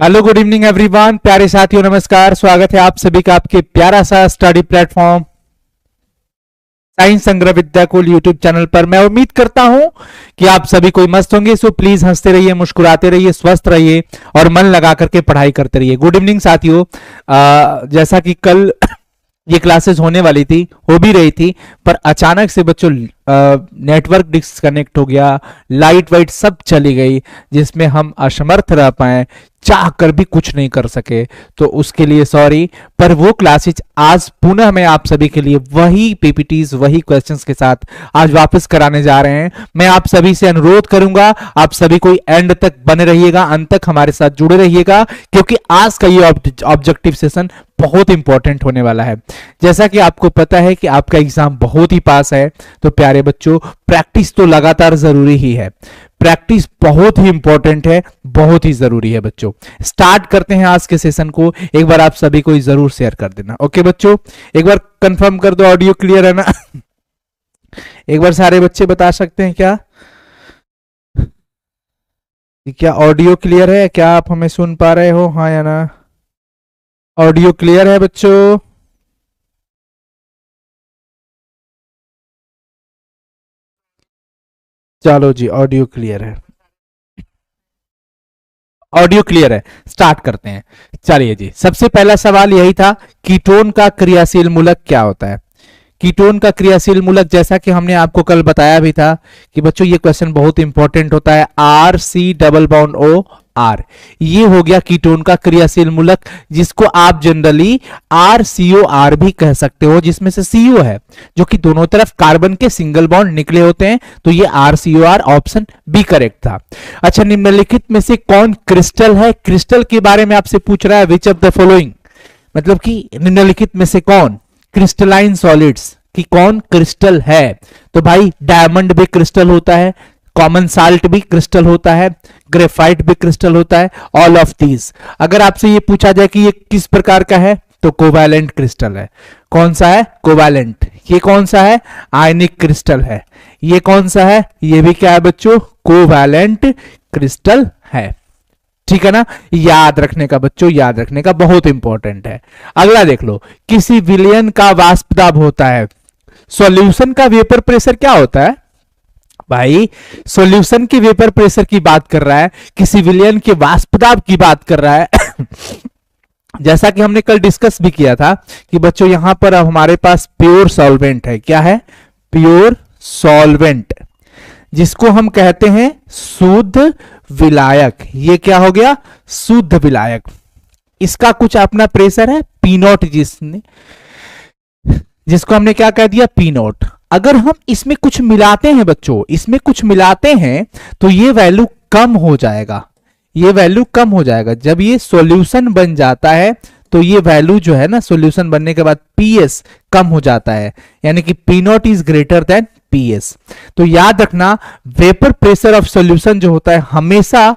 Hello good evening everyone, प्यारे साथियों नमस्कार। स्वागत है आप सभी का आपके प्यारा सा स्टडी प्लेटफॉर्म साइंस संग्रह विद्याकुल यूट्यूब चैनल पर। मैं उम्मीद करता हूं कि आप सभी कोई मस्त होंगे। सो प्लीज हंसते रहिए, मुस्कुराते रहिए, स्वस्थ रहिए और मन लगा करके पढ़ाई करते रहिए। गुड इवनिंग साथियों। जैसा कि कल ये क्लासेस होने वाली थी, हो भी रही थी, पर अचानक से बच्चों नेटवर्क डिस्कनेक्ट हो गया, लाइट वाइट सब चली गई, जिसमें हम असमर्थ रह पाए, चाह कर भी कुछ नहीं कर सके। तो उसके लिए सॉरी। पर वो क्लासेज आज पुनः मैं आप सभी के लिए वही पीपीटीज वही क्वेश्चंस के साथ आज वापस कराने जा रहे हैं। मैं आप सभी से अनुरोध करूंगा, आप सभी कोई एंड तक बने रहिएगा, अंत तक हमारे साथ जुड़े रहिएगा, क्योंकि आज का ये ऑब्जेक्टिव सेशन बहुत इंपॉर्टेंट होने वाला है। जैसा कि आपको पता है कि आपका एग्जाम बहुत ही पास है, तो प्यारे बच्चों प्रैक्टिस तो लगातार जरूरी ही है। प्रैक्टिस बहुत ही इंपॉर्टेंट है, बहुत ही जरूरी है बच्चों। स्टार्ट करते हैं आज के सेशन को। एक बार आप सभी को जरूर शेयर कर देना। ओके बच्चों, एक बार कंफर्म कर दो ऑडियो क्लियर है ना? एक बार सारे बच्चे बता सकते हैं क्या क्या ऑडियो क्लियर है? क्या आप हमें सुन पा रहे हो, हाँ या ना? ऑडियो क्लियर है बच्चों? चलो जी, ऑडियो क्लियर है, ऑडियो क्लियर है। स्टार्ट करते हैं। चलिए जी, सबसे पहला सवाल यही था, कीटोन का क्रियाशील मूलक क्या होता है? कीटोन का क्रियाशील मूलक, जैसा कि हमने आपको कल बताया भी था कि बच्चों ये क्वेश्चन बहुत इंपॉर्टेंट होता है। R C double bond O R, ये हो गया कीटोन का क्रियाशील मूलक, जिसको आप जनरली आर सीओ आर भी कह सकते हो, जिसमें से सीओ है जो कि दोनों तरफ कार्बन के सिंगल बॉन्ड निकले होते हैं। तो ये R CO R option B correct था। अच्छा, निम्नलिखित में से कौन क्रिस्टल है? क्रिस्टल के बारे में आपसे पूछ रहा है, विच ऑफ द फॉलोइंग, मतलब कि निम्नलिखित में से कौन क्रिस्टलाइन सॉलिड्स कि कौन क्रिस्टल है? तो भाई डायमंड भी क्रिस्टल होता है, कॉमन साल्ट भी क्रिस्टल होता है, ग्रेफाइट भी क्रिस्टल होता है, ऑल ऑफ दीज। अगर आपसे ये पूछा जाए कि ये किस प्रकार का है, तो कोवैलेंट क्रिस्टल है। कौन सा है? कोवैलेंट। ये कौन सा है? आयनिक क्रिस्टल है। ये कौन सा है? ये भी क्या है बच्चों? कोवैलेंट क्रिस्टल है। ठीक है ना? याद रखने का बच्चों, याद रखने का, बहुत इंपॉर्टेंट है। अगला देख लो, किसी विलयन का वाष्प दाब होता है। सॉल्यूशन का वेपर प्रेशर क्या होता है भाई? सॉल्यूशन के वेपर प्रेशर की बात कर रहा है, किसी विलयन के वाष्प दाब की बात कर रहा है। जैसा कि हमने कल डिस्कस भी किया था कि बच्चों यहां पर अब हमारे पास प्योर सॉल्वेंट है। क्या है? प्योर सॉल्वेंट, जिसको हम कहते हैं शुद्ध विलायक। ये क्या हो गया? शुद्ध विलायक। इसका कुछ अपना प्रेशर है पी नॉट, जिसको हमने क्या कह दिया? P not. अगर हम इसमें कुछ मिलाते हैं बच्चों, इसमें कुछ मिलाते हैं, तो ये वैल्यू कम हो जाएगा। ये वैल्यू कम हो जाएगा जब ये सॉल्यूशन बन जाता है, तो ये वैल्यू जो है ना, सॉल्यूशन बनने के बाद पीएस कम हो जाता है, यानी कि P not is greater than PS. तो याद रखना, वेपर प्रेशर ऑफ सॉल्यूशन जो होता है हमेशा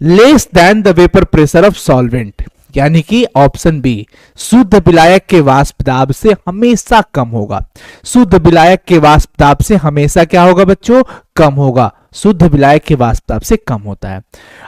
less than the vapour pressure of solvent, यानी कि ऑप्शन बी, शुद्ध विलायक के वाष्प दाब से हमेशा कम होगा। शुद्ध विलायक के वाष्प दाब से हमेशा क्या होगा बच्चों? कम होगा। शुद्ध विलायक के वाष्प दाब से कम होता है।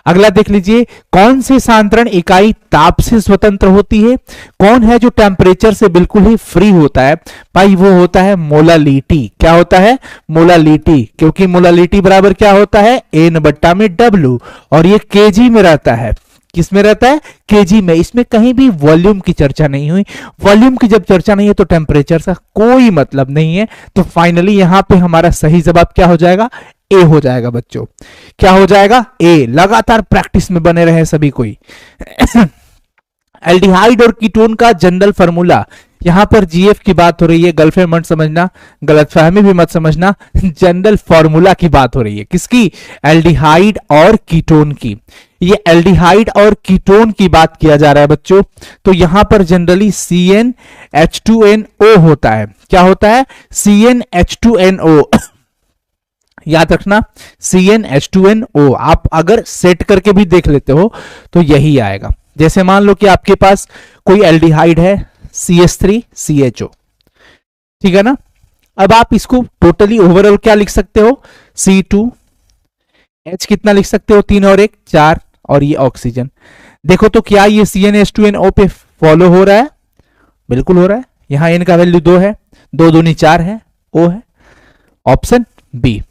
अगला देख लीजिए, कौन सी सांत्रण इकाई ताप से स्वतंत्र होती है? कौन है जो टेम्परेचर से बिल्कुल ही फ्री होता है? भाई वो होता है मोलालिटी। क्या होता है? मोलालिटी। क्योंकि मोलालिटी बराबर क्या होता है? एन बट्टा में डब्ल्यू, और ये केजी में रहता है। किस में रहता है? केजी में। इसमें कहीं भी वॉल्यूम की चर्चा नहीं हुई। वॉल्यूम की जब चर्चा नहीं है तो टेम्परेचर का कोई मतलब नहीं है। तो फाइनली यहां पे हमारा सही जवाब क्या हो जाएगा? ए हो जाएगा बच्चों। क्या हो जाएगा? ए। लगातार प्रैक्टिस में बने रहे सभी कोई। एल्डिहाइड और कीटोन का जनरल फार्मूला, यहां पर जीएफ की बात हो रही है, गर्लफ्रेंड मत समझना, गलतफहमी भी मत समझना, जनरल फार्मूला की बात हो रही है। किसकी? एल्डिहाइड और कीटोन की। ये एल्डिहाइड और कीटोन की बात किया जा रहा है बच्चों। तो यहां पर जनरली CnH2nO होता है। क्या होता है? CnH2nO। याद रखना, CnH2nO। आप अगर सेट करके भी देख लेते हो तो यही आएगा। जैसे मान लो कि आपके पास कोई एल्डिहाइड है, CH3CHO, ठीक है ना? अब आप इसको टोटली ओवरऑल क्या लिख सकते हो? C2H कितना लिख सकते हो? 3 और 1 4, और ये ऑक्सीजन। देखो तो क्या ये CnH2nO पे फॉलो हो रहा है? बिल्कुल हो रहा है। यहां n का वैल्यू 2 है, 2 दूनी 4 है, O है, ऑप्शन बी।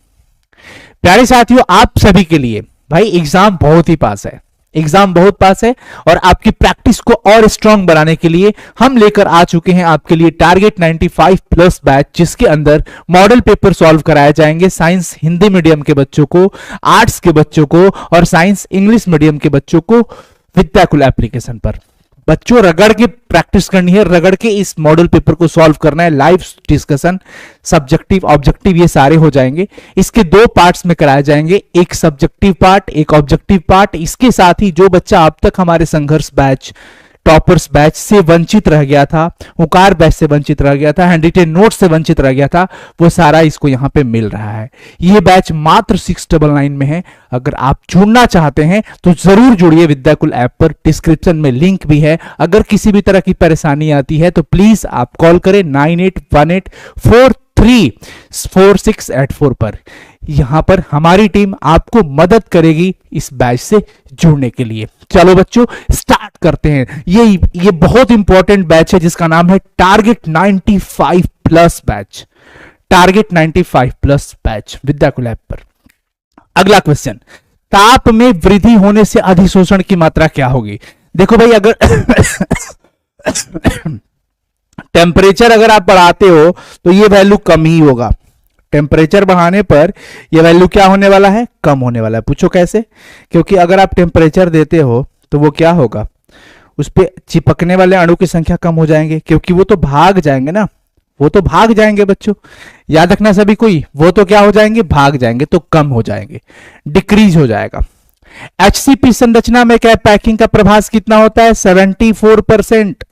प्यारे साथियों, आप सभी के लिए भाई एग्जाम बहुत ही पास है, एग्जाम बहुत पास है, और आपकी प्रैक्टिस को और स्ट्रांग बनाने के लिए हम लेकर आ चुके हैं आपके लिए टारगेट 95 प्लस बैच, जिसके अंदर मॉडल पेपर सॉल्व कराए जाएंगे साइंस हिंदी मीडियम के बच्चों को, आर्ट्स के बच्चों को और साइंस इंग्लिश मीडियम के बच्चों को विद्याकुल एप्लीकेशन पर। बच्चों रगड़ के प्रैक्टिस करनी है, रगड़ के इस मॉडल पेपर को सॉल्व करना है। लाइव डिस्कशन, सब्जेक्टिव ऑब्जेक्टिव ये सारे हो जाएंगे। इसके 2 पार्ट्स में कराए जाएंगे, एक सब्जेक्टिव पार्ट, एक ऑब्जेक्टिव पार्ट। इसके साथ ही जो बच्चा अब तक हमारे संघर्ष बैच, टॉपर्स बैच से वंचित रह गया था, हुकार बैच से वंचित रह गया था, हैंड रिटेन नोट से वंचित रह गया था, वो सारा इसको यहां पे मिल रहा है। ये बैच मात्र 699 में है। अगर आप जुड़ना चाहते हैं तो जरूर जुड़िए विद्याकुल ऐप पर, डिस्क्रिप्शन में लिंक भी है। अगर किसी भी तरह की परेशानी आती है तो प्लीज आप कॉल करें 9818434684 पर। यहां पर हमारी टीम आपको मदद करेगी इस बैच से जुड़ने के लिए। चलो बच्चों स्टार्ट करते हैं। ये बहुत इंपॉर्टेंट बैच है जिसका नाम है target 95 plus batch, target 95 plus batch Vidyakul app पर। अगला क्वेश्चन, ताप में वृद्धि होने से अधिशोषण की मात्रा क्या होगी? देखो भाई, अगर टेम्परेचर अगर आप बढ़ाते हो तो ये वैल्यू कम ही होगा। टेम्परेचर बढ़ाने पर यह वैल्यू क्या होने वाला है? कम होने वाला है। पूछो कैसे? क्योंकि अगर आप टेम्परेचर देते हो तो वो क्या होगा, उस पर चिपकने वाले अणु की संख्या कम हो जाएंगे, क्योंकि वो तो भाग जाएंगे ना, वो तो भाग जाएंगे बच्चों, याद रखना सभी कोई, वो तो क्या हो जाएंगे? भाग जाएंगे, तो कम हो जाएंगे, डिक्रीज हो जाएगा। HCP संरचना में क्या पैकिंग का प्रभास कितना होता है? 74%।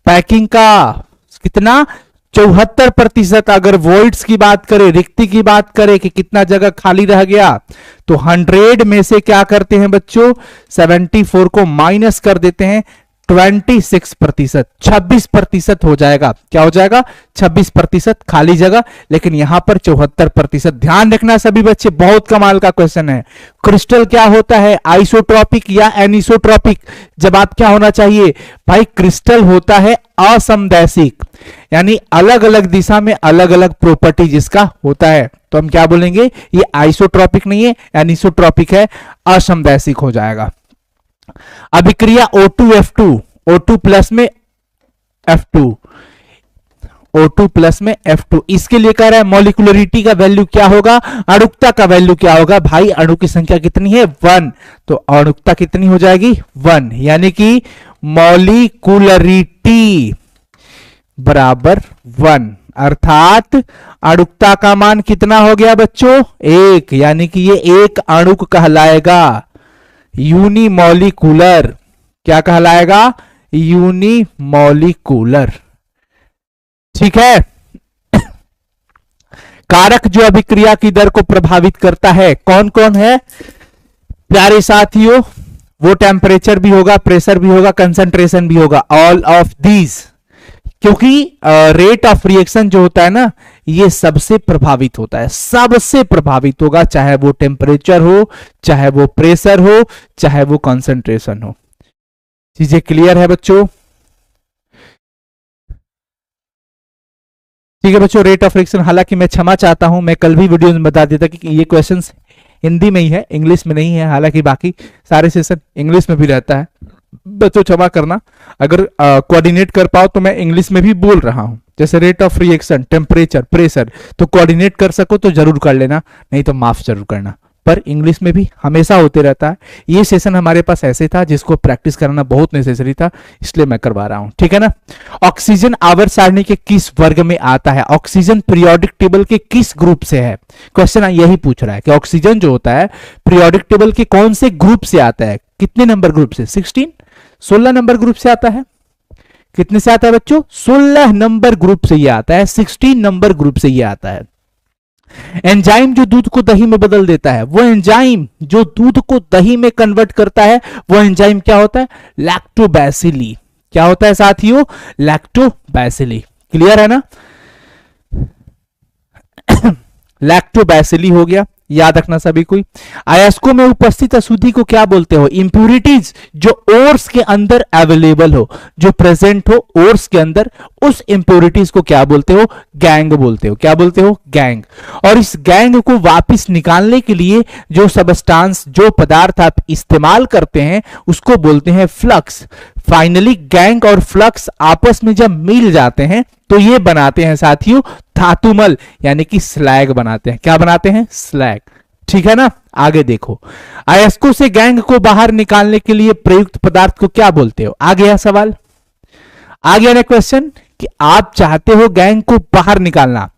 पैकिंग का कितना? 74%। अगर वॉइड्स की बात करें, रिक्ति की बात करें कि कितना जगह खाली रह गया, तो 100 में से क्या करते हैं बच्चों? 74 को माइनस कर देते हैं, 26%, 26% हो जाएगा। क्या हो जाएगा? 26% खाली जगह, लेकिन यहां पर 74%। ध्यान रखना सभी बच्चे, बहुत कमाल का क्वेश्चन है। क्रिस्टल क्या होता है? आइसोट्रॉपिक या एनिसोट्रॉपिक? जवाब क्या होना चाहिए भाई? क्रिस्टल होता है असमदैशिक, यानी अलग अलग दिशा में अलग अलग प्रॉपर्टी जिसका होता है, तो हम क्या बोलेंगे? ये आइसोट्रॉपिक नहीं है, एनिसोट्रॉपिक है, असमदैशिक हो जाएगा। अभिक्रिया O2F2, O2 प्लस में F2, O2 प्लस में F2, इसके लिए कह रहा है मॉलिक्यूलरिटी का वैल्यू क्या होगा, अणुकता का वैल्यू क्या होगा? भाई अणु की संख्या कितनी है? 1, तो अणुकता कितनी हो जाएगी? 1, यानी कि मॉलिक्यूलरिटी बराबर 1, अर्थात अणुकता का मान कितना हो गया बच्चों? 1, यानी कि ये एक अणुक कहलाएगा, यूनिमॉलिक्यूलर। क्या कहलाएगा? यूनिमॉलिक्यूलर। ठीक है। कारक जो अभिक्रिया की दर को प्रभावित करता है कौन कौन है प्यारे साथियों? वो टेम्परेचर भी होगा, प्रेशर भी होगा, कंसंट्रेशन भी होगा, ऑल ऑफ दीज। क्योंकि रेट ऑफ रिएक्शन जो होता है ना, ये सबसे प्रभावित होता है, सबसे प्रभावित होगा, चाहे वो टेम्परेचर हो, चाहे वो प्रेशर हो, चाहे वो कंसंट्रेशन हो। चीजें क्लियर है बच्चों? ठीक है बच्चों, रेट ऑफ रिएक्शन, हालांकि मैं क्षमा चाहता हूं, मैं कल भी वीडियो में बता देता कि ये क्वेश्चंस हिंदी में ही है, इंग्लिश में नहीं है। हालांकि बाकी सारे सेशन इंग्लिश में भी रहता है, बच्चों क्षमा करना। अगर कोऑर्डिनेट कर पाओ तो मैं इंग्लिश में भी बोल रहा हूं, जैसे rate of reaction, temperature, pressure, तो कोऑर्डिनेट कर सको तो जरूर कर लेना, नहीं तो माफ जरूर करना। पर इंग्लिश में भी हमेशा होते रहता है। ये सेशन हमारे पास ऐसे था जिसको प्रैक्टिस कराना बहुत नेसेसरी था, इसलिए मैं करवा रहा हूं, ठीक है ना। ऑक्सीजन आवर्त सारणी के किस वर्ग में आता है? ऑक्सीजन पीरियोडिक टेबल के किस ग्रुप से है? क्वेश्चन यही पूछ रहा है कि ऑक्सीजन जो होता है पीरियोडिक टेबल के कौन से ग्रुप से आता है? कितने नंबर ग्रुप से? 16 नंबर ग्रुप से आता है। कितने से आता है बच्चों? 16 नंबर ग्रुप से ये आता है, 16 नंबर ग्रुप से ये आता है। एंजाइम जो दूध को दही में बदल देता है, वो एंजाइम जो दूध को दही में कन्वर्ट करता है, वो एंजाइम क्या होता है? लैक्टोबैसिली। क्या होता है साथियों? लैक्टोबैसिली। क्लियर है ना? लैक्टोबैसिली हो गया, याद रखना सभी कोई। अयस्कों में उपस्थित अशुद्धि को क्या बोलते हो? इंप्यूरिटीज जो ओर्स के अंदर अवेलेबल हो, जो प्रेजेंट हो ओर्स के अंदर, उस इंप्यूरिटीज को क्या बोलते हो? गैंग बोलते हो। क्या बोलते हो? गैंग। और इस गैंग को वापस निकालने के लिए जो सबस्टांस, जो पदार्थ आप इस्तेमाल करते हैं उसको बोलते हैं फ्लक्स। फाइनली गैंग और फ्लक्स आपस में जब मिल जाते हैं तो ये बनाते हैं साथियों धातुमल, यानी कि स्लैग बनाते हैं। क्या बनाते हैं? स्लैग। ठीक है ना? आगे देखो, अयस्कों से गैंग को बाहर निकालने के लिए प्रयुक्त पदार्थ को क्या बोलते हो? आ गया सवाल, आ गया ना क्वेश्चन कि आप चाहते हो गैंग को बाहर निकालना,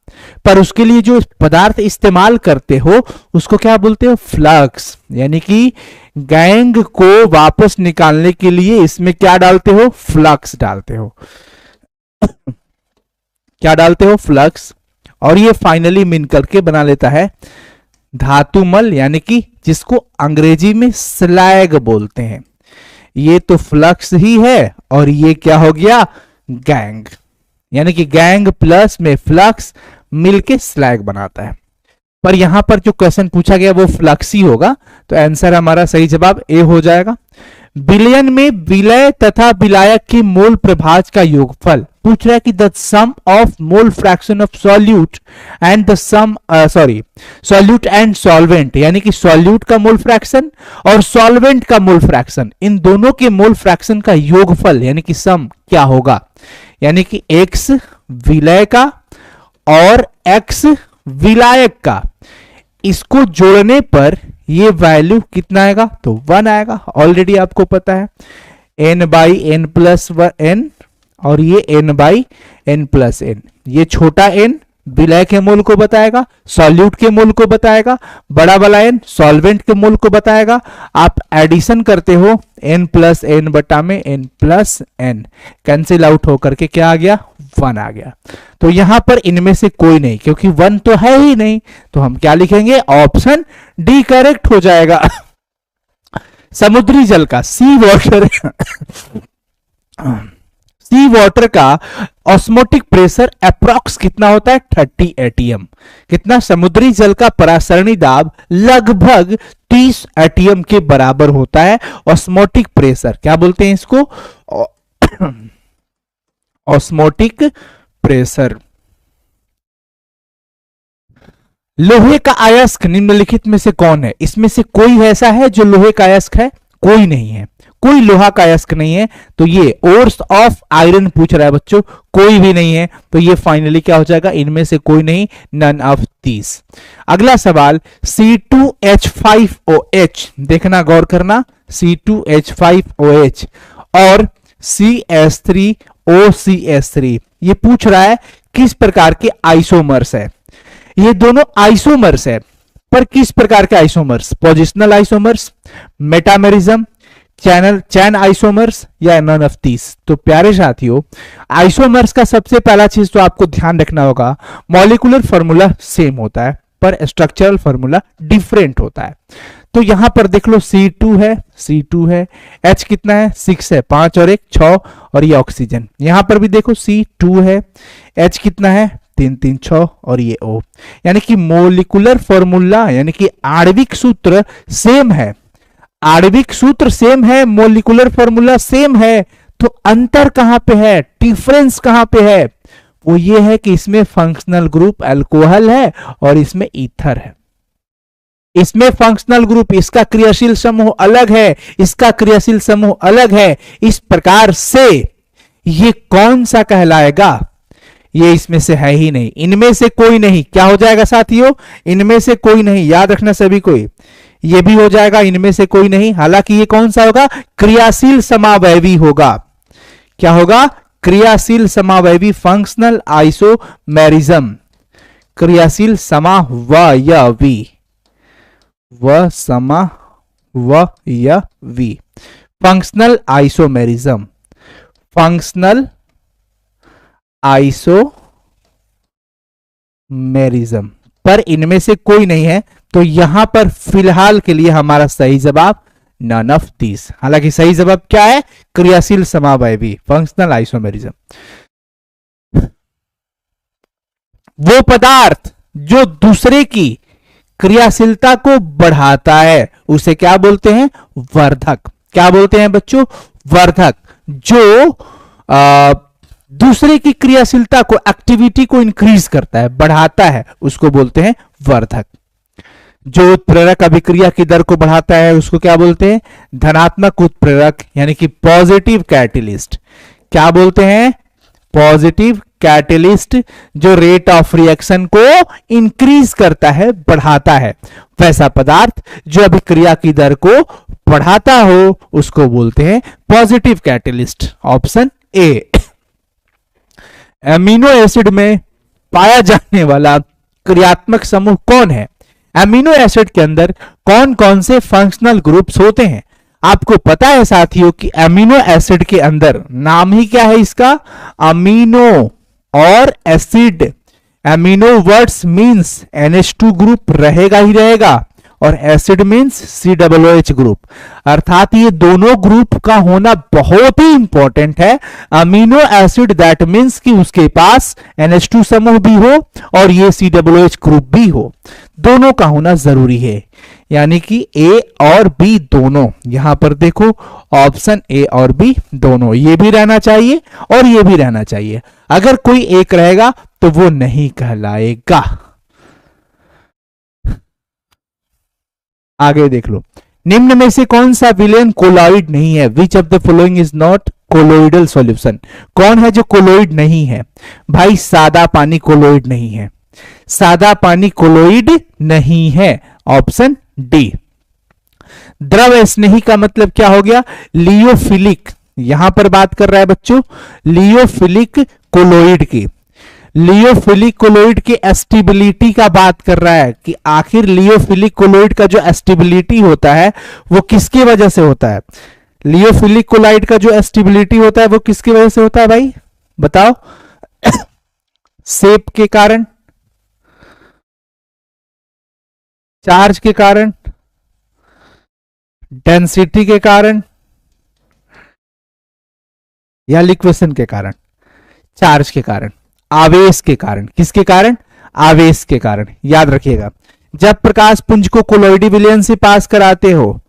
पर उसके लिए जो पदार्थ इस्तेमाल करते हो उसको क्या बोलते हो? फ्लक्स। यानी कि गैंग को वापस निकालने के लिए इसमें क्या डालते हो? फ्लक्स डालते हो। क्या डालते हो? फ्लक्स। और ये फाइनली मिल करके बना लेता है धातुमल, यानी कि जिसको अंग्रेजी में स्लैग बोलते हैं। ये तो फ्लक्स ही है और ये क्या हो गया? गैंग। यानी कि गैंग प्लस में फ्लक्स मिलके स्लैग बनाता है। पर यहां पर जो क्वेश्चन पूछा गया वो फ्लक्स ही होगा, तो आंसर हमारा सही जवाब ए हो जाएगा। विलयन में विलय तथा विलायक के मोल प्रभाज का योगफल पूछ रहा है कि the sum of mole fraction of solute and the sum solute and solvent, यानी कि सॉल्यूट का मोल फ्रैक्शन और सॉल्वेंट का मोल फ्रैक्शन, इन दोनों के मोल फ्रैक्शन का योगफल यानी कि सम क्या होगा? यानी कि x विलय का और x विलायक का, इसको जोड़ने पर ये वैल्यू कितना आएगा? तो 1 आएगा। ऑलरेडी आपको पता है n by n plus n और ये n by n plus n। ये छोटा n विलय के मोल को बताएगा, सॉल्यूट के मोल को बताएगा, बड़ा वाला n सॉल्वेंट के मोल को बताएगा। आप एडिशन करते हो n प्लस एन बटा में n plus n, cancel out होकर के क्या आ गया? 1 आ गया। तो यहां पर इनमें से कोई नहीं, क्योंकि 1 तो है ही नहीं, तो हम क्या लिखेंगे? ऑप्शन डी करेक्ट हो जाएगा। समुद्री जल का सी वाटर का ऑस्मोटिक प्रेशर अप्रॉक्स कितना होता है? 30 एटीएम। कितना? समुद्री जल का परासरणी दाब लगभग 30 एटीएम के बराबर होता है। ऑस्मोटिक प्रेशर क्या बोलते हैं इसको? Osmotic pressure. लोहे का अयस्क निम्नलिखित में से कौन है? इसमें से कोई ऐसा है जो लोहे का अयस्क है? कोई नहीं है, कोई लोहा का अयस्क नहीं है। तो ये ओर्स ऑफ आयरन पूछ रहा है बच्चों, कोई भी नहीं है। तो ये फाइनली क्या हो जाएगा? इनमें से कोई नहीं, नन ऑफ दीस। अगला सवाल, C2H5OH, देखना गौर करना, C2H5OH और CS3OCS3, ये पूछ रहा है किस प्रकार के आइसोमर्स है। ये दोनों आइसोमर्स है, पर किस प्रकार के आइसोमर्स? पोजिशनल आइसोमर्स, मेटामेरिज्म, चैन आइसोमर्स या नन ऑफ दीस। तो प्यारे साथियों, आइसोमर्स का सबसे पहला चीज तो आपको ध्यान रखना होगा, मॉलिक्यूलर फॉर्मूला सेम होता है पर स्ट्रक्चरल फॉर्मूला डिफरेंट होता है। तो यहां पर देख लो C2 है, H कितना है? 6 है, 5 और 1 6, और ये ऑक्सीजन। यहां पर भी देखो C2 है, H कितना है? 3 3 6 और ये O। यानी कि मॉलिक्यूलर फॉर्मूला यानी कि आणविक सूत्र सेम है, आणविक सूत्र सेम है, मॉलिक्यूलर फॉर्मूला सेम है। तो अंतर कहां पे है? डिफरेंस कहां पे है? वो ये है कि इसमें फंक्शनल ग्रुप अल्कोहल है और इसमें ईथर है। इसमें फंक्शनल ग्रुप, इसका क्रियाशील समूह अलग है, इसका क्रियाशील समूह अलग है। इस प्रकार से ये कौन सा कहलाएगा? ये इसमें से है ही नहीं, इनमें से कोई नहीं। क्या हो जाएगा साथियों? इनमें से कोई नहीं। याद रखना सभी कोई, ये भी हो जाएगा इनमें से कोई नहीं। हालांकि ये कौन सा होगा? क्रियाशील समावयवी होगा। क्या होगा? क्रियाशील समावयवी, फंक्शनल आइसोमेरिज्म, क्रियाशील समावयवी, फंक्शनल आइसोमेरिज्म, फंक्शनल आइसोमेरिज्म। पर इनमें से कोई नहीं है, तो यहां पर फिलहाल के लिए हमारा सही जवाब नन ऑफ दीस। हालांकि सही जवाब क्या है? क्रियाशील समावयवी, फंक्शनल आइसोमेरिज्म। वो पदार्थ जो दूसरे की क्रियाशीलता को बढ़ाता है उसे क्या बोलते हैं? वर्धक। क्या बोलते हैं बच्चों? वर्धक। जो दूसरे की क्रियाशीलता को, एक्टिविटी को इंक्रीज करता है, बढ़ाता है, उसको बोलते हैं वर्धक। जो उत्प्रेरक अभिक्रिया की दर को बढ़ाता है उसको क्या बोलते हैं? धनात्मक उत्प्रेरक, यानी कि पॉजिटिव कैटलिस्ट। क्या बोलते हैं? पॉजिटिव कैटलिस्ट, जो रेट ऑफ रिएक्शन को इंक्रीज करता है, बढ़ाता है। वैसा पदार्थ जो अभिक्रिया की दर को बढ़ाता हो उसको बोलते हैं positive catalyst. Option A. Amino acid में पाया जाने वाला क्रियात्मक समूह कौन है? एमिनो एसिड के अंदर कौन कौन से फंक्शनल ग्रुप्स होते हैं? आपको पता है साथियों कि एमिनो एसिड के अंदर नाम ही क्या है इसका? अमीनो और acid. Amino words means NH2 group रहेगा ही रहेगा, और एसिड मींस COOH ग्रुप, अर्थात ये दोनों ग्रुप का होना बहुत ही इंपॉर्टेंट है। अमीनो एसिड दैट मींस कि उसके पास NH2 समूह भी हो और ये COOH ग्रुप भी हो, दोनों का होना जरूरी है। यानी कि A और B दोनों, यहां पर देखो ऑप्शन A और B दोनों, ये भी रहना चाहिए और ये भी रहना चाहिए। अगर कोई एक रहेगा तो वो नहीं कहलाएगा। आगे देख लो, निम्न में से कौन सा विलेन कोलॉइड नहीं है? Which of the following is not colloidal solution? कौन है जो कोलोइड नहीं है? भाई सादा पानी कोलोइड नहीं है, सादा पानी कोलोइड नहीं है। Option D. द्रव स्नेही का मतलब क्या हो गया? लियोफिलिक। यहां पर बात कर रहा है बच्चों लियोफिलिक कोलोइड की। लियोफिलिक कोलोइड की एस्टेबिलिटी का बात कर रहा है कि आखिर लियोफिलिक कोलोइड का जो एस्टेबिलिटी होता है वो किसकी वजह से होता है? लियोफिलिक कोलोइड का जो एस्टेबिलिटी होता है वो किसकी वजह से होता है भाई? बताओ। शेप के कारण, चार्ज के कारण, डेंसिटी के कारण, या लिक्वेशन के कारण? चार्ज के कारण, आवेश के कारण। किसके कारण? आवेश के कारण। याद रखिएगा, जब प्रकाश पुंज को कोलोइडी विलयन से पास कराते हो,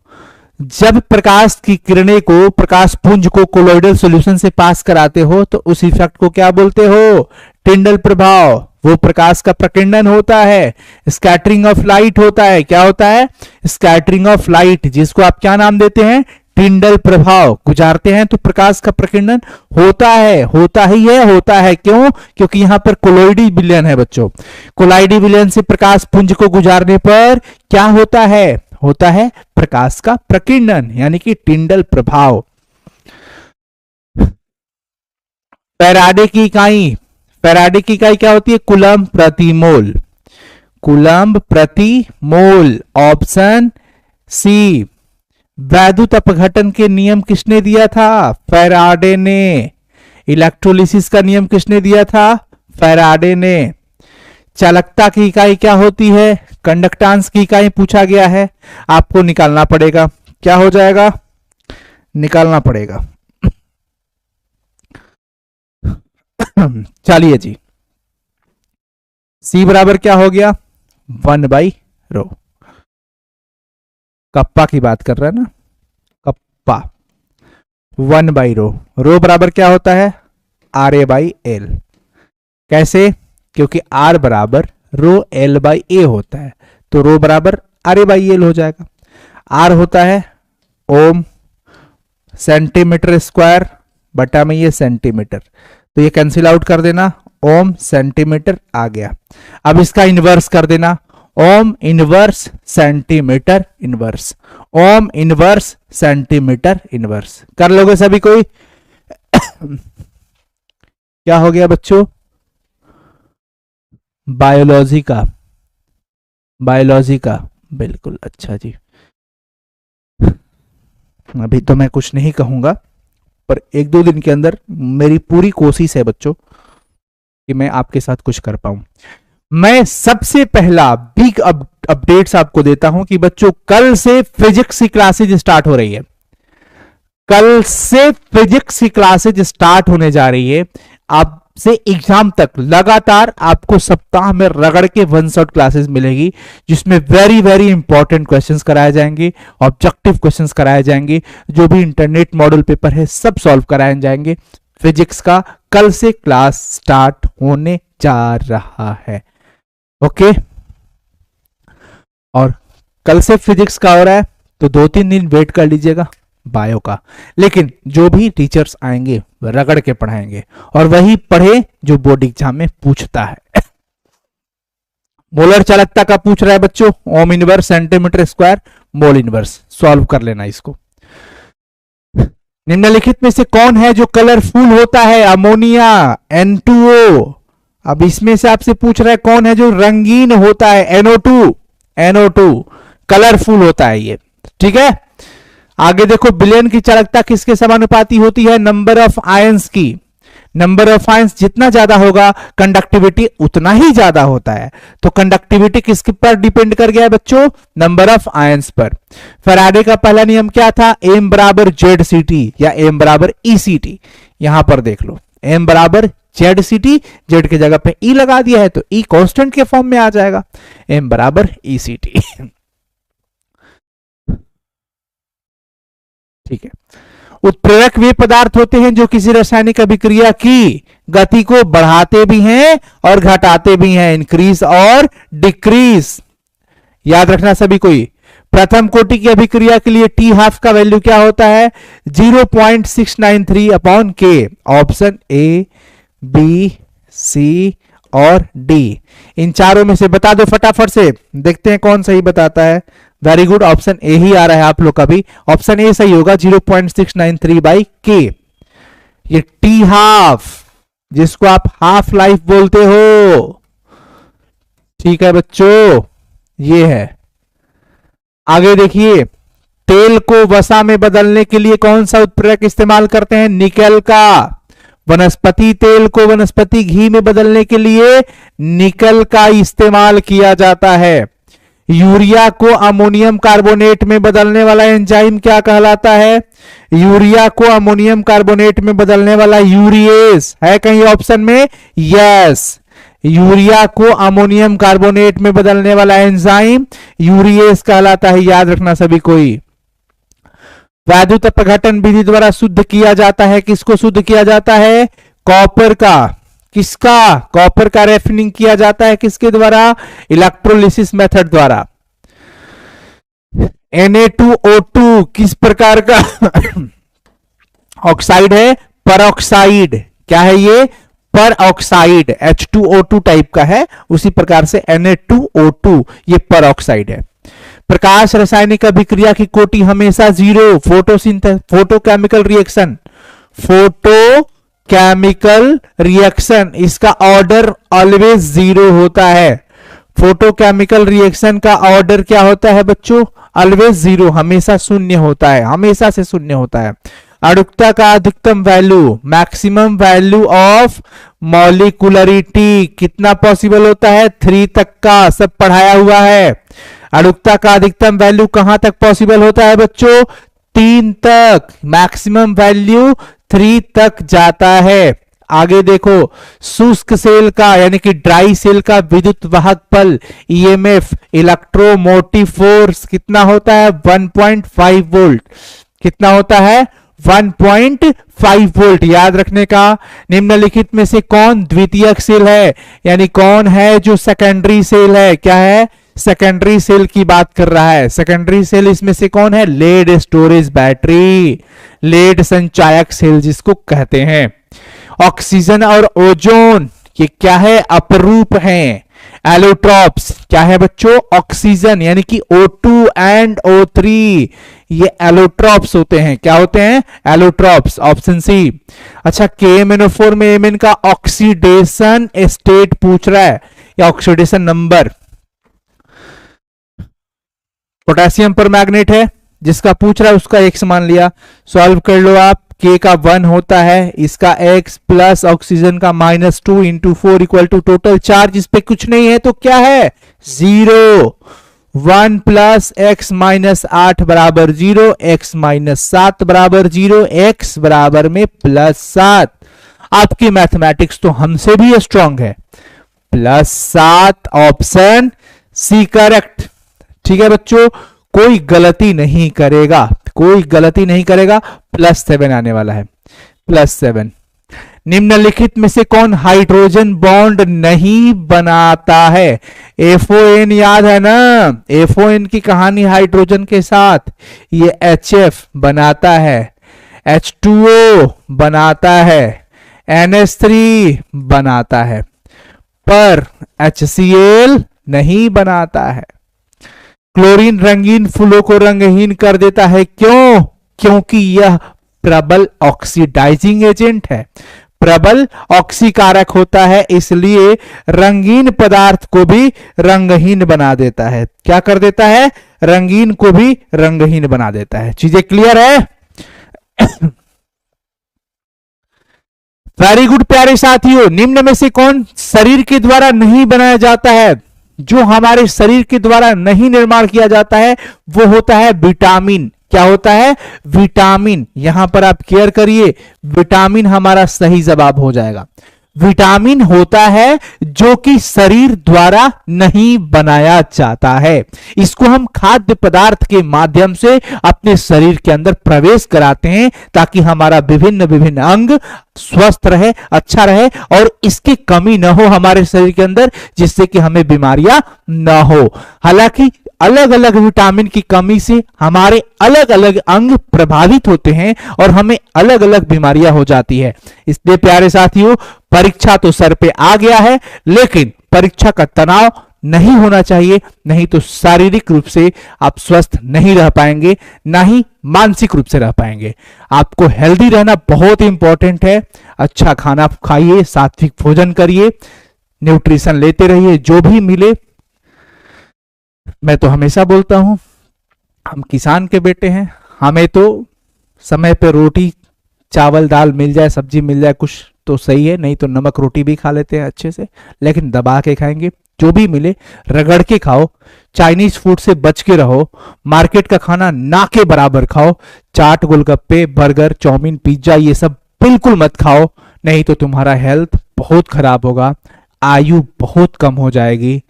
जब प्रकाश की किरणें को, प्रकाश पुंज को कोलोइडल सॉल्यूशन से पास कराते हो तो उस इफेक्ट को क्या बोलते हो? टिंडल प्रभाव। वो प्रकाश का प्रकीर्णन होता है, स्कैटरिंग ऑफ लाइट होता है। क्या होता है? स्कैटरिंग ऑफ लाइट, जिसको आप क्या नाम देते हैं? टिंडल प्रभाव। गुजारते हैं तो प्रकाश का प्रकीर्णन होता है, होता ही है, होता है। क्यों? क्योंकि यहां पर कोलोइडी विलयन है बच्चों। कोलोइडी विलयन से प्रकाश पुंज को गुजारने पर क्या होता है? होता है प्रकाश का प्रकीर्णन, यानी कि टिंडल प्रभाव। फैराडे की इकाई, फैराडे की इकाई क्या होती है? कूलम्ब प्रति मोल। कूलम्ब प्रति मोल। Option C. वैद्युत अपघटन के नियम किसने दिया था? फैराडे ने। इलेक्ट्रोलिसिस का नियम किसने दिया था? फैराडे ने। चालकता की इकाई क्या होती है? कंडक्टेंस की इकाई पूछा गया है, आपको निकालना पड़ेगा। क्या हो जाएगा? निकालना पड़ेगा। चलिए जी, C बराबर क्या हो गया? 1/ρ। कप्पा की बात कर रहा है ना, कप्पा। 1/ρ। रो बराबर क्या होता है? RA/L। कैसे? क्योंकि R बराबर ρL/A होता है, तो रो बराबर RA/L हो जाएगा। R होता है ओम, सेंटीमीटर स्क्वायर बटा में ये सेंटीमीटर, तो ये कैंसिल आउट कर देना, ओम सेंटीमीटर आ गया। अब इसका इनवर्स कर देना, ohm inverse centimetre inverse, ohm inverse centimetre inverse. कर लोगे सभी कोई? क्या हो गया बच्चों? बायोलॉजी का, बायोलॉजी का, बिल्कुल। अच्छा जी, अभी तो मैं कुछ नहीं कहूंगा, पर 1-2 दिन के अंदर मेरी पूरी कोशिश है बच्चों कि मैं आपके साथ कुछ कर पाऊं। मैं सबसे पहला बिग अपडेट्स आपको देता हूं कि बच्चों कल से फिजिक्स की क्लासेज स्टार्ट हो रही है। कल से फिजिक्स की क्लासेज स्टार्ट होने जा रही है। आप से एग्जाम तक लगातार आपको सप्ताह में रगड़ के वन शॉट क्लासेस मिलेगी, जिसमें वेरी वेरी इंपॉर्टेंट क्वेश्चंस कराए जाएंगे, ऑब्जेक्टिव क्वेश्चंस कराए जाएंगे, जो भी इंटरनेट मॉडल पेपर है सब सॉल्व कराए जाएंगे। फिजिक्स का कल से क्लास स्टार्ट होने जा रहा है। ओके, और कल से फिजिक्स का हो रहा है तो 2-3 दिन वेट कर लीजिएगा बायो का, लेकिन जो भी टीचर्स आएंगे वह रगड़ के पढ़ाएंगे और वही पढ़े जो बोर्ड एग्जाम में पूछता है। मोलर चालकता का पूछ रहा है बच्चों, ohm inverse centimetre square mole inverse, solve कर लेना इसको। निम्नलिखित में से कौन है जो कलरफुल होता है? Ammonia, N2O। अब इसमें से आपसे पूछ रहा है कौन है जो रंगीन होता है? NO2 कलरफुल होता है ये, ठीक है। आगे देखो, विलयन की चालकता किसके समानुपाती होती है? नंबर ऑफ आयंस की। नंबर ऑफ आयंस जितना ज्यादा होगा कंडक्टिविटी उतना ही ज्यादा होता है, तो कंडक्टिविटी किसके पर डिपेंड कर गया है बच्चों? नंबर ऑफ आयंस पर। फैराडे का पहला नियम क्या था? M बराबर ZCT या M बराबर ECT। यहां पर देख लो, M बराबर ZCT, Z की जगह पे E लगा दिया है तो E कांस्टेंट के फॉर्म में आ जाएगा, M बराबर ECT। ठीक है। उत्प्रेरक वे पदार्थ होते हैं जो किसी रासायनिक अभिक्रिया की गति को बढ़ाते भी हैं और घटाते भी हैं, इंक्रीज और डिक्रीज। याद रखना सभी कोई। प्रथम कोटि की अभिक्रिया के लिए टी हाफ का वैल्यू क्या होता है? 0.693 अपॉन के। ऑप्शन ए, बी, सी और डी, इन चारों में से बता दो फटाफट से, देखते हैं कौन सही बताता है। वेरी गुड, ऑप्शन ए ही आ रहा है आप लोग का भी, ऑप्शन ए सही होगा, 0.693 बाई के। ये टी हाफ, जिसको आप हाफ लाइफ बोलते हो, ठीक है बच्चों, ये है। आगे देखिए, तेल को वसा में बदलने के लिए कौन सा उत्प्रेरक इस्तेमाल करते हैं? निकेल का। वनस्पति तेल को वनस्पति घी में बदलने के लिए निकेल का इस्तेमाल किया जाता है। यूरिया को अमोनियम कार्बोनेट में बदलने वाला एंजाइम क्या कहलाता है? यूरिया को अमोनियम कार्बोनेट में बदलने वाला यूरिएस है कहीं ऑप्शन में? यस, यूरिया को अमोनियम कार्बोनेट में बदलने वाला एंजाइम यूरिएस कहलाता है, याद रखना सभी कोई। वैद्युत अपघटन विधि द्वारा शुद्ध किया जाता है, किसको शुद्ध किया जाता है? कॉपर का। किसका? कॉपर का रेफिनिंग किया जाता है किसके द्वारा? इलेक्ट्रोलिसिस मेथड द्वारा। Na2O2 किस प्रकार का ऑक्साइड है? परऑक्साइड। क्या है ये? परऑक्साइड। H2O2 टाइप का है, उसी प्रकार से Na2O2 ये परऑक्साइड है। प्रकाश रासायनिक अभिक्रिया की कोटि हमेशा 0। फोटोकेमिकल रिएक्शन, इसका ऑर्डर ऑलवेज 0 होता है। फोटोकेमिकल रिएक्शन का ऑर्डर क्या होता है बच्चों? ऑलवेज 0, हमेशा शून्य होता है, हमेशा से शून्य होता है। अणुकता का अधिकतम value, maximum value of molecularity कितना पॉसिबल होता है? 3 तक का, सब पढ़ाया हुआ है। अणुकता का अधिकतम वैल्यू कहां तक पॉसिबल होता है बच्चों? 3 तक। मैक्सिमम वैल्यू 3 तक जाता है। आगे देखो, शुष्क सेल का यानी कि ड्राई सेल का विद्युत वाहक बल ईएमएफ, इलेक्ट्रोमोटिव फोर्स कितना होता है? 1.5 वोल्ट। कितना होता है? 1.5 वोल्ट। याद रखने का। निम्नलिखित में से कौन द्वितीयक सेल है, यानी कौन है जो सेकेंडरी सेल है? क्या है? सेकेंडरी सेल की बात कर रहा है। सेकेंडरी सेल इसमें से कौन है? लेड स्टोरेज बैटरी, लेड संचायक सेल जिसको कहते हैं। ऑक्सीजन और ओजोन ये क्या है? अपरूप हैं। एलोट्रॉप्स क्या है बच्चों? ऑक्सीजन यानी कि O2 एंड O3 ये एलोट्रॉप्स होते हैं। क्या होते हैं? Allotropes, option C. अच्छा, KMnO4 में Mn का ऑक्सीडेशन स्टेट पूछ रहा है या ऑक्सीडेशन नंबर। पोटेशियम पर मैग्नेट है, जिसका पूछ रहा है उसका x मान लिया, सॉल्व कर लो आप। K का 1 होता है, इसका x प्लस ऑक्सीजन का -2 into 4 equal to total charge, इस पे कुछ नहीं है तो क्या है? 0। 1 प्लस x माइनस 8 बराबर 0, x माइनस 7 बराबर 0, x बराबर में +7। आपकी मैथमेटिक्स तो हमसे भी स्ट्रांग है। +7 ऑप्शन सी करेक्ट। ठीक है बच्चों, कोई गलती नहीं करेगा, कोई गलती नहीं करेगा। +7 आने वाला है, +7। निम्नलिखित में से कौन हाइड्रोजन बॉन्ड नहीं बनाता है? FON याद है ना, FON की कहानी हाइड्रोजन के साथ। ये HF बनाता है, H2O बनाता है, NH3 बनाता है, पर HCl नहीं बनाता है। क्लोरीन रंगीन फूलों को रंगहीन कर देता है, क्यों? क्योंकि यह प्रबल ऑक्सीडाइजिंग एजेंट है, प्रबल ऑक्सीकारक होता है, इसलिए रंगीन पदार्थ को भी रंगहीन बना देता है। क्या कर देता है? रंगीन को भी रंगहीन बना देता है। चीजें क्लियर है? वेरी गुड प्यारे साथियों, निम्न में से कौन शरीर के द्वारा नहीं बनाया जाता है? जो हमारे शरीर के द्वारा नहीं निर्माण किया जाता है वो होता है विटामिन। क्या होता है? विटामिन। यहां पर आप केयर करिए, विटामिन हमारा सही जवाब हो जाएगा। विटामिन होता है जो कि शरीर द्वारा नहीं बनाया जाता है, इसको हम खाद्य पदार्थ के माध्यम से अपने शरीर के अंदर प्रवेश कराते हैं ताकि हमारा विभिन्न विभिन्न अंग स्वस्थ रहे, अच्छा रहे और इसकी कमी ना हो हमारे शरीर के अंदर, जिससे कि हमें बीमारियां ना हो। हालांकि अलग अलग विटामिन की कमी से हमारे अलग अलग अंग प्रभावित होते हैं और हमें अलग अलग बीमारियां हो जाती है। इसलिए प्यारे साथियों, परीक्षा तो सर पे आ गया है, लेकिन परीक्षा का तनाव नहीं होना चाहिए, नहीं तो शारीरिक रूप से आप स्वस्थ नहीं रह पाएंगे, ना ही मानसिक रूप से रह पाएंगे। आपको हेल्दी रहना बहुत इंपॉर्टेंट है। अच्छा खाना खाइए, सात्विक भोजन करिए, न्यूट्रिशन लेते रहिए, जो भी मिले। मैं तो हमेशा बोलता हूं, हम किसान के बेटे हैं, हमें तो समय पे रोटी चावल दाल मिल जाए, सब्जी मिल जाए, कुछ तो सही है, नहीं तो नमक रोटी भी खा लेते हैं अच्छे से, लेकिन दबा के खाएंगे। जो भी मिले रगड़ के खाओ, चाइनीज फूड से बच के रहो, मार्केट का खाना ना के बराबर खाओ। चाट गोलगप्पे बर्गर चाउमीन पिज्जा ये सब बिल्कुल मत खाओ, नहीं तो तुम्हारा हेल्थ बहुत खराब होगा, आयु बहुत कम हो जाएगी।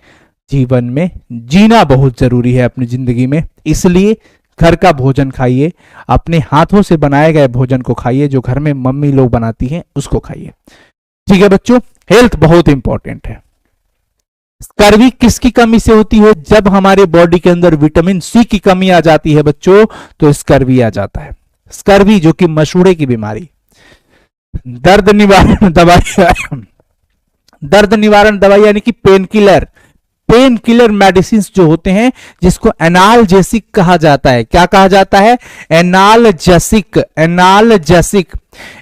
जीवन में जीना बहुत जरूरी है अपनी जिंदगी में, इसलिए घर का भोजन खाइए, अपने हाथों से बनाए गए भोजन को खाइए, जो घर में मम्मी लोग बनाती हैं उसको खाइए। ठीक है बच्चों, हेल्थ बहुत इंपॉर्टेंट है। स्कर्वी किसकी कमी से होती है? जब हमारे बॉडी के अंदर विटामिन सी की कमी आ जाती है बच्चों, तो स्कर्वी आ जाता है। स्कर्वी जो कि मसूड़े की बीमारी। दर्द निवारण दवाई, दर्द निवारण दवाई यानी कि pain killer, pain killer medicine जो होते हैं, जिसको एनाल्जेसिक कहा जाता है। क्या कहा जाता है? एनाल्जेसिक। एनाल्जेसिक,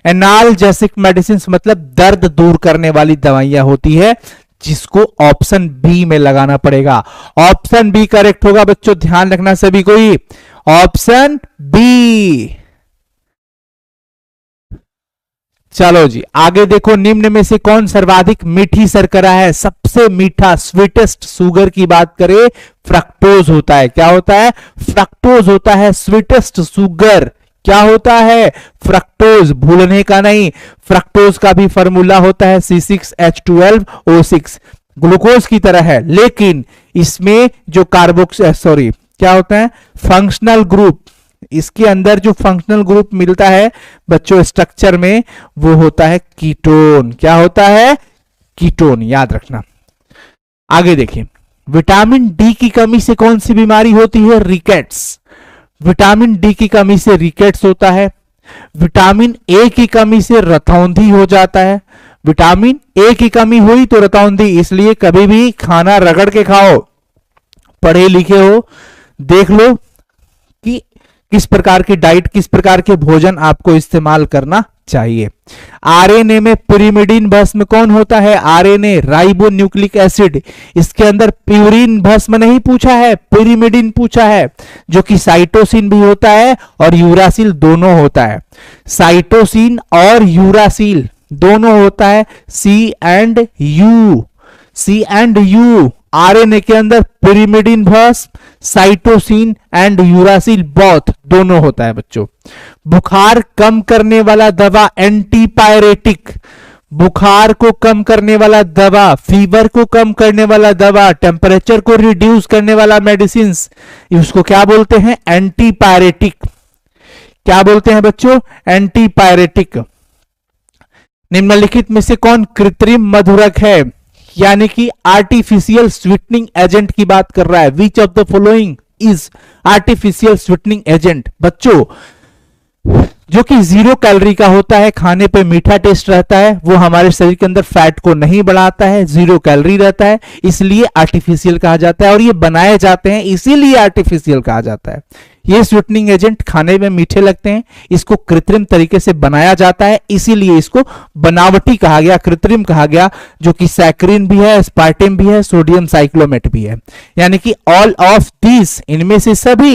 एनाल्जेसिक मेडिसिन मतलब दर्द दूर करने वाली दवाइयां होती है, जिसको ऑप्शन बी में लगाना पड़ेगा। ऑप्शन बी करेक्ट होगा बच्चों, ध्यान रखना सभी कोई, ऑप्शन बी। चलो जी आगे देखो, निम्न में से कौन सर्वाधिक मीठी शर्करा है? सबसे मीठा स्वीटेस्ट शुगर की बात करें, फ्रक्टोज होता है। क्या होता है? फ्रक्टोज होता है स्वीटेस्ट शुगर। क्या होता है? फ्रक्टोज, भूलने का नहीं। फ्रक्टोज का भी फॉर्मूला होता है C6H12O6, ग्लूकोज की तरह है, लेकिन इसमें जो क्या होता है? फंक्शनल ग्रुप, इसके अंदर जो फंक्शनल ग्रुप मिलता है बच्चों स्ट्रक्चर में, वो होता है कीटोन। क्या होता है? कीटोन, याद रखना। आगे देखिए, विटामिन डी की कमी से कौन सी बीमारी होती है? रिकेट्स। विटामिन डी की कमी से रिकेट्स होता है। विटामिन ए की कमी से रतौंधी हो जाता है। विटामिन ए की कमी हुई तो रतौंधी, इसलिए कभी भी खाना रगड़ के खाओ। पढ़े लिखे हो, देख लो कि किस प्रकार की डाइट, किस प्रकार के भोजन आपको इस्तेमाल करना चाहिए। आरएनए में पिरिमिडीन भस्म कौन होता है? RNA, ribo nucleic acid. इसके अंदर प्यूरिन भस्म नहीं पूछा है, पिरिमिडीन पूछा है, जो कि साइटोसिन भी होता है और यूरासिल दोनों होता है। साइटोसिन और यूरासिल दोनों होता है, सी एंड यू। आरएनए के अंदर पिरिमिडीन भस्म, साइटोसिन एंड यूरासिल बोथ दोनों होता है बच्चों। बुखार कम करने वाला दवा एंटीपायरेटिक, बुखार को कम करने वाला दवा, फीवर को कम करने वाला दवा, टेम्परेचर को रिड्यूस करने वाला मेडिसिन, उसको क्या बोलते हैं? एंटीपायरेटिक। क्या बोलते हैं बच्चों? एंटीपायरेटिक। निम्नलिखित में से कौन कृत्रिम मधुरक है? यानी कि आर्टिफिशियल स्वीटनिंग एजेंट की बात कर रहा है। Which of the following is artificial sweetening agent? बच्चों, जो कि 0 कैलोरी का होता है, खाने पे मीठा टेस्ट रहता है, वो हमारे शरीर के अंदर फैट को नहीं बढ़ाता है, 0 कैलोरी रहता है, इसलिए आर्टिफिशियल कहा जाता है। और ये बनाए जाते हैं इसीलिए आर्टिफिशियल कहा जाता है। ये स्वीटनिंग एजेंट खाने में मीठे लगते हैं, इसको कृत्रिम तरीके से बनाया जाता है, इसीलिए इसको बनावटी कहा गया, कृत्रिम कहा गया, जो कि सैकरिन भी है, एस्पार्टेम भी है, सोडियम साइक्लोमेट भी है। यानी कि ऑल ऑफ दिस, इनमें से सभी,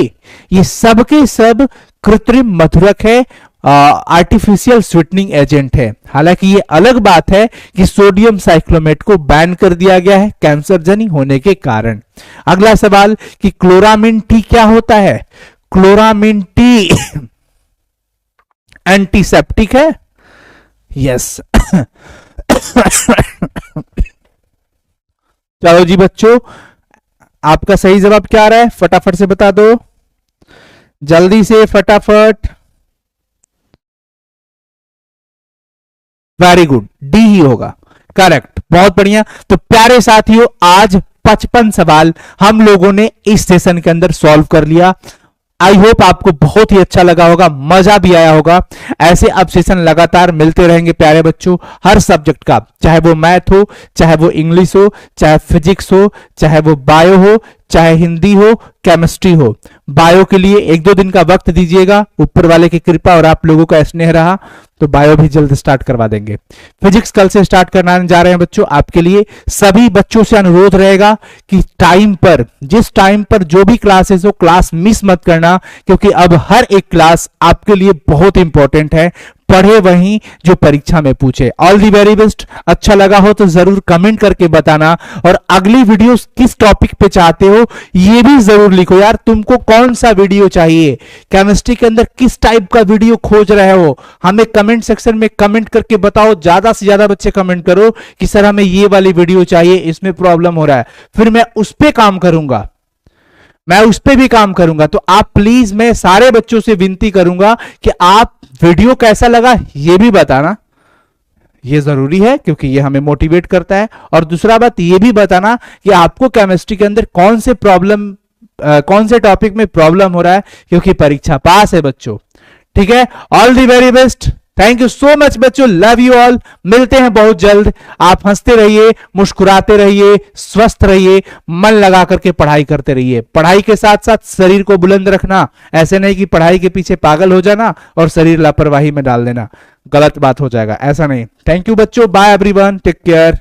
ये सब के सब कृत्रिम मधुरक है, आर्टिफिशियल स्वीटनिंग एजेंट है। हालांकि ये अलग बात है कि सोडियम साइक्लोमेट को बैन कर दिया गया है कैंसरजनी होने के कारण। अगला सवाल कि क्लोरामिन टी क्या होता है? क्लोरामिन टी एंटीसेप्टिक है। यस। चलो जी बच्चों, आपका सही जवाब क्या आ रहा है? फटाफट से बता दो, जल्दी से, फटाफट। वेरी गुड, डी ही होगा करेक्ट। बहुत बढ़िया। तो प्यारे साथियों, आज 55 सवाल हम लोगों ने इस सेशन के अंदर सॉल्व कर लिया। आई होप आपको बहुत ही अच्छा लगा होगा, मजा भी आया होगा। ऐसे अब सेशन लगातार मिलते रहेंगे प्यारे बच्चों, हर सब्जेक्ट का, चाहे वो मैथ हो, चाहे वो इंग्लिश हो, चाहे फिजिक्स हो, चाहे वो बायो हो, चाहे हिंदी हो, केमिस्ट्री हो। बायो के लिए 1-2 दिन का वक्त दीजिएगा, ऊपर वाले की कृपा और आप लोगों का स्नेह रहा तो बायो भी जल्द स्टार्ट करवा देंगे। फिजिक्स कल से स्टार्ट करने जा रहे हैं बच्चों आपके लिए। सभी बच्चों से अनुरोध रहेगा कि टाइम पर, जिस टाइम पर जो भी क्लासेस हो, क्लास मिस मत करना, क्योंकि अब हर एक क्लास आपके लिए बहुत इंपॉर्टेंट है। पढ़े वहीं जो परीक्षा में पूछे। All the very best. अच्छा लगा हो तो जरूर कमेंट करके बताना, और अगली वीडियोस किस टॉपिक पे चाहते हो ये भी जरूर लिखो यार। तुमको कौन सा वीडियो चाहिए, केमिस्ट्री के अंदर किस टाइप का वीडियो खोज रहे हो, हमें कमेंट सेक्शन में कमेंट करके बताओ। ज्यादा से ज्यादा बच्चे कमेंट करो कि सर हमें ये वाली वीडियो चाहिए, इसमें प्रॉब्लम हो रहा है, फिर मैं उस पर काम करूंगा, मैं उस पर भी काम करूंगा। तो आप प्लीज, मैं सारे बच्चों से विनती करूंगा कि आप वीडियो कैसा लगा ये भी बताना, ये जरूरी है क्योंकि ये हमें मोटिवेट करता है। और दूसरा बात ये भी बताना कि आपको केमिस्ट्री के अंदर कौन से टॉपिक में प्रॉब्लम हो रहा है, क्योंकि परीक्षा पास है बच्चों। ठीक है, all the very best. Thank you so much बच्चों, लव यू ऑल। मिलते हैं बहुत जल्द। आप हंसते रहिए, मुस्कुराते रहिए, स्वस्थ रहिए, मन लगा करके पढ़ाई करते रहिए। पढ़ाई के साथ साथ शरीर को बुलंद रखना, ऐसे नहीं कि पढ़ाई के पीछे पागल हो जाना और शरीर लापरवाही में डाल देना, गलत बात हो जाएगा, ऐसा नहीं। थैंक यू बच्चों, बाय एवरीवन, टेक केयर।